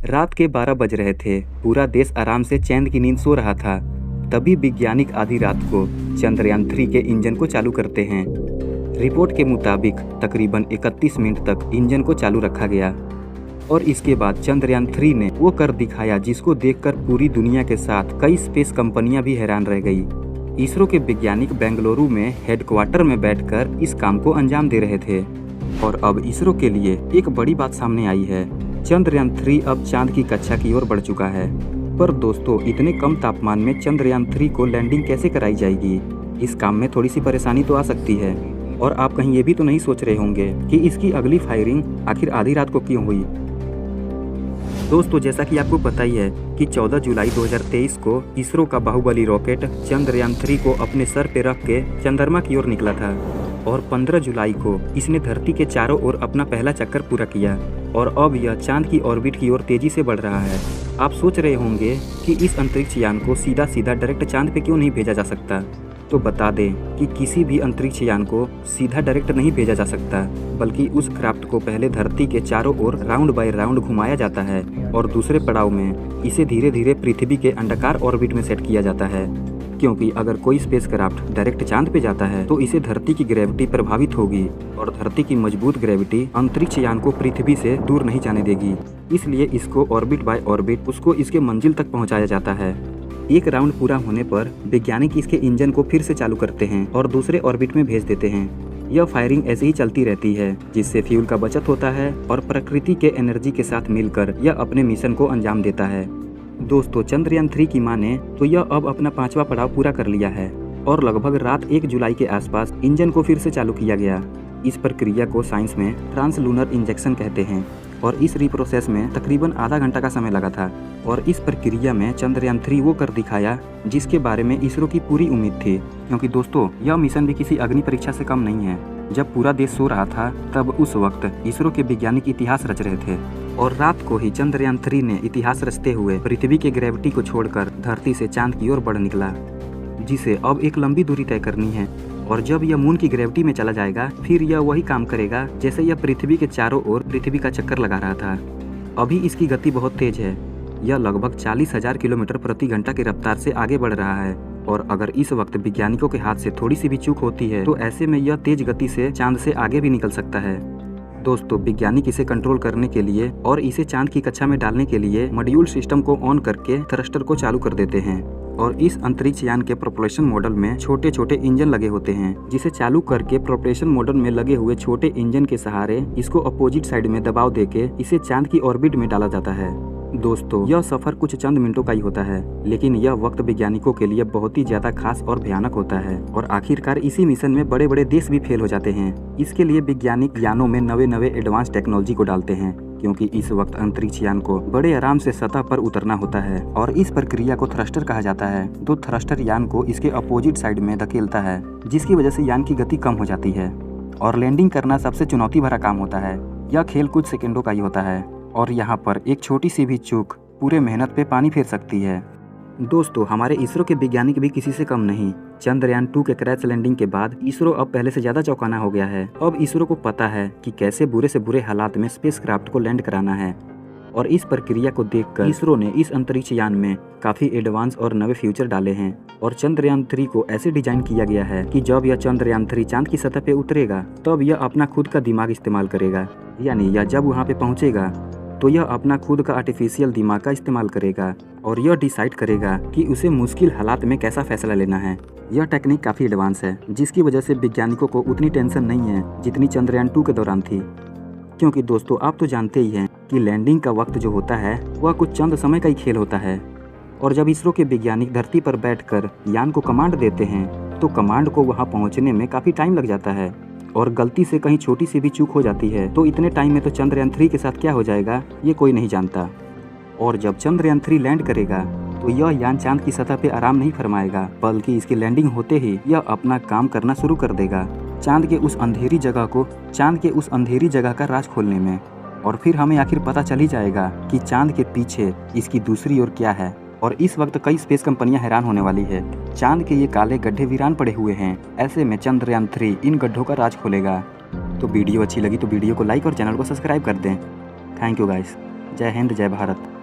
रात के 12 बज रहे थे। पूरा देश आराम से चैन की नींद सो रहा था। तभी वैज्ञानिक आधी रात को चंद्रयान-3 के इंजन को चालू करते हैं। रिपोर्ट के मुताबिक तकरीबन 31 मिनट तक इंजन को चालू रखा गया और इसके बाद चंद्रयान-3 ने वो कर दिखाया जिसको देखकर पूरी दुनिया के साथ कई स्पेस कंपनियां भी हैरान रह गई। इसरो के वैज्ञानिक बेंगलुरु में हेडक्वार्टर में बैठकर इस काम को अंजाम दे रहे थे और अब इसरो के लिए एक बड़ी बात सामने आई है। चंद्रयान-3 अब चांद की कक्षा की ओर बढ़ चुका है। पर दोस्तों, इतने कम तापमान में चंद्रयान-3 को लैंडिंग कैसे कराई जाएगी? इस काम में थोड़ी सी परेशानी तो आ सकती है और आप कहीं ये भी तो नहीं सोच रहे होंगे कि इसकी अगली फायरिंग आखिर आधी रात को क्यों हुई। दोस्तों, जैसा कि आपको पता ही है कि 14 जुलाई 2023 को इसरो का बाहुबली रॉकेट चंद्रयान-3 को अपने सर पे रख के चंद्रमा की ओर निकला था और 15 जुलाई को इसने धरती के चारों ओर अपना पहला चक्कर पूरा किया और अब यह चांद की ऑर्बिट की ओर तेजी से बढ़ रहा है। आप सोच रहे होंगे कि इस अंतरिक्ष यान को सीधा सीधा डायरेक्ट चांद पे क्यों नहीं भेजा जा सकता। तो बता दें कि किसी भी अंतरिक्ष यान को सीधा डायरेक्ट नहीं भेजा जा सकता, बल्कि उस क्राफ्ट को पहले धरती के चारों ओर राउंड बाय राउंड घुमाया जाता है और दूसरे पड़ाव में इसे धीरे धीरे पृथ्वी के अंडाकार ऑर्बिट में सेट किया जाता है। क्योंकि अगर कोई स्पेसक्राफ्ट डायरेक्ट चांद पे जाता है तो इसे धरती की ग्रेविटी प्रभावित होगी और धरती की मजबूत ग्रेविटी अंतरिक्ष यान को पृथ्वी से दूर नहीं जाने देगी। इसलिए इसको ऑर्बिट बाय ऑर्बिट उसको इसके मंजिल तक पहुंचाया जाता है। एक राउंड पूरा होने पर वैज्ञानिक इसके इंजन को फिर से चालू करते हैं और दूसरे ऑर्बिट में भेज देते हैं। यह फायरिंग ऐसे ही चलती रहती है, जिससे फ्यूल का बचत होता है और प्रकृति के एनर्जी के साथ मिलकर यह अपने मिशन को अंजाम देता है। दोस्तों, चंद्रयान-3 की माने तो यह अब अपना 5वां पड़ाव पूरा कर लिया है और लगभग रात 1 जुलाई के आसपास इंजन को फिर से चालू किया गया। इस प्रक्रिया को साइंस में ट्रांसलूनर इंजेक्शन कहते हैं और इस रिप्रोसेस में तकरीबन आधा घंटा का समय लगा था और इस प्रक्रिया में चंद्रयान-3 वो कर दिखाया जिसके बारे में इसरो की पूरी उम्मीद थी। क्योंकि दोस्तों, यह मिशन भी किसी अग्नि परीक्षा से कम नहीं है। जब पूरा देश सो रहा था तब उस वक्त इसरो के वैज्ञानिक इतिहास रच रहे थे और रात को ही चंद्रयान-3 ने इतिहास रचते हुए पृथ्वी के ग्रेविटी को छोड़कर धरती से चांद की ओर बढ़ निकला, जिसे अब एक लंबी दूरी तय करनी है। और जब यह मून की ग्रेविटी में चला जाएगा फिर यह वही काम करेगा जैसे यह पृथ्वी के चारों ओर पृथ्वी का चक्कर लगा रहा था। अभी इसकी गति बहुत तेज है। यह लगभग 40,000 किलोमीटर प्रति घंटा की रफ्तार से आगे बढ़ रहा है और अगर इस वक्त वैज्ञानिकों के हाथ से थोड़ी सी भी चूक होती है तो ऐसे में यह तेज गति से चांद से आगे भी निकल सकता है। दोस्तों, वैज्ञानिक इसे कंट्रोल करने के लिए और इसे चांद की कक्षा में डालने के लिए मॉड्यूल सिस्टम को ऑन करके थ्रस्टर को चालू कर देते हैं और इस अंतरिक्ष यान के प्रोपल्शन मॉडल में छोटे छोटे इंजन लगे होते हैं, जिसे चालू करके प्रोपल्शन मॉडल में लगे हुए छोटे इंजन के सहारे इसको अपोजिट साइड में दबाव देके इसे चांद की ऑर्बिट में डाला जाता है। दोस्तों, यह सफर कुछ चंद मिनटों का ही होता है, लेकिन यह वक्त वैज्ञानिकों के लिए बहुत ही ज्यादा खास और भयानक होता है और आखिरकार इसी मिशन में बड़े बड़े देश भी फेल हो जाते हैं। इसके लिए वैज्ञानिक यानों में नवे नवे एडवांस टेक्नोलॉजी को डालते हैं, क्योंकि इस वक्त अंतरिक्ष यान को बड़े आराम से सतह पर उतरना होता है और इस प्रक्रिया को थ्रस्टर कहा जाता है। तो थ्रस्टर यान को इसके अपोजिट साइड में धकेलता है, जिसकी वजह से यान की गति कम हो जाती है और लैंडिंग करना सबसे चुनौती भरा काम होता है। यह खेल कुछ सेकंडों का ही होता है और यहाँ पर एक छोटी सी भी चूक पूरे मेहनत पे पानी फेर सकती है। दोस्तों, हमारे इसरो के वैज्ञानिक भी किसी से कम नहीं। चंद्रयान-2 के क्रैश लैंडिंग के बाद इसरो अब पहले से ज्यादा चौंकाना हो गया है। अब इसरो को पता है कि कैसे बुरे से बुरे हालात में स्पेसक्राफ्ट को लैंड कराना है और इस प्रक्रिया को देखकर इसरो ने इस अंतरिक्ष यान में काफी एडवांस और नए फ्यूचर डाले हैं और चंद्रयान-3 को ऐसे डिजाइन किया गया है कि जब यह चंद्रयान-3 चांद की सतह पे उतरेगा तब यह अपना खुद का दिमाग इस्तेमाल करेगा, यानी यह जब वहाँ पे पहुँचेगा तो यह अपना खुद का आर्टिफिशियल दिमाग का इस्तेमाल करेगा और यह डिसाइड करेगा कि उसे मुश्किल हालात में कैसा फैसला लेना है। यह टेक्निक काफ़ी एडवांस है, जिसकी वजह से वैज्ञानिकों को उतनी टेंशन नहीं है जितनी चंद्रयान-2 के दौरान थी। क्योंकि दोस्तों, आप तो जानते ही हैं कि लैंडिंग का वक्त जो होता है वह कुछ चंद समय का ही खेल होता है और जब इसरो के वैज्ञानिक धरती पर बैठकर यान को कमांड देते हैं तो कमांड को वहाँ पहुँचने में काफ़ी टाइम लग जाता है और गलती से कहीं छोटी सी भी चूक हो जाती है तो इतने टाइम में तो चंद्रयान-3 के साथ क्या हो जाएगा ये कोई नहीं जानता। और जब चंद्रयान-3 लैंड करेगा तो यह यान चांद की सतह पे आराम नहीं फरमाएगा, बल्कि इसकी लैंडिंग होते ही यह अपना काम करना शुरू कर देगा चांद के उस अंधेरी जगह का राज खोलने में। और फिर हमें आखिर पता चल ही जाएगा कि चांद के पीछे इसकी दूसरी ओर क्या है और इस वक्त कई स्पेस कंपनियां हैरान होने वाली है। चांद के ये काले गड्ढे वीरान पड़े हुए हैं, ऐसे में चंद्रयान-3 इन गड्ढों का राज खोलेगा। तो वीडियो अच्छी लगी तो वीडियो को लाइक और चैनल को सब्सक्राइब कर दें। Thank you guys. जय हिंद, जय भारत।